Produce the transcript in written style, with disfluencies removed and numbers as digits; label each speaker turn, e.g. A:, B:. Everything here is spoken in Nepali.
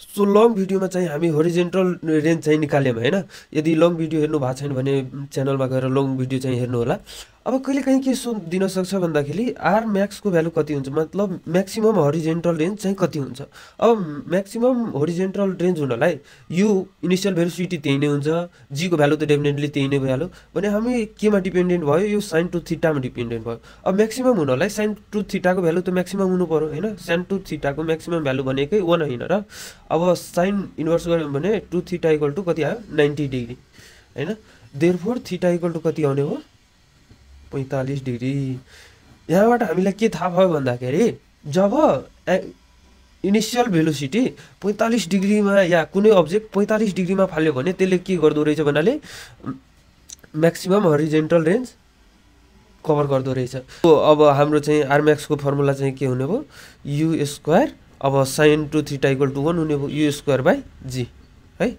A: सो लङ भिडियोमा चाहिँ हामी होरिजेन्टल रेन्ज चाहिँ निकाल्यौँ हैन। यदि लङ भिडियो हेर्नु भएको छैन भने च्यानलमा गएर लङ भिडियो चाहिँ हेर्नु होला। अब कहिलेकाहीँ के दिन सक्छ भन्दाखेरि आर म्याक्सको भ्यालु कति हुन्छ, मतलब म्याक्सिमम होरिजेन्टल रेन्ज चाहिँ कति हुन्छ। अब म्याक्सिमम होरिजेन्टल रेन्ज हुनलाई यु इनिसियल भेलोसिटी त्यही नै हुन्छ, जी को भ्यालु त डेफिनेटली त्यही नै भइहाल्यो भने हामी केमा डिपेन्डेन्ट भयो, यो साइन टु थीटामा डिपेन्डेन्ट भयो। अब म्याक्सिमम हुनलाई साइन टु थीटाको भ्यालु त म्याक्सिमम हुनु पर्यो हैन। साइन टु थीटाको म्याक्सिमम भ्यालु भनेकै 1 होइन र। अब साइन इन्भर्स गर्यौँ भने 2 थीटा इक्वल टु कति आयो 90 डिग्री हैन। देयरफोर थीटा इक्वल टु कति आउने हो 45 डिग्री। यहाँबाट हामीलाई के थाहा भयो भन्दाखेरि जब इनिसियल भेलोसिटी 45 डिग्रीमा या कुनै अब्जेक्ट 45 डिग्रीमा फाल्यो भने त्यसले के गर्दो रहेछ भन्नाले म्याक्सिमम होरिजेन्टल रेन्ज कभर गर्दो रहेछ। अब हाम्रो चाहिँ आर म्याक्सको फर्मुला चाहिँ के हुने भयो यु स्क्वायर, अब sine two theta equal to 1 हुने भयो यु स्क्वायर बाई जी है।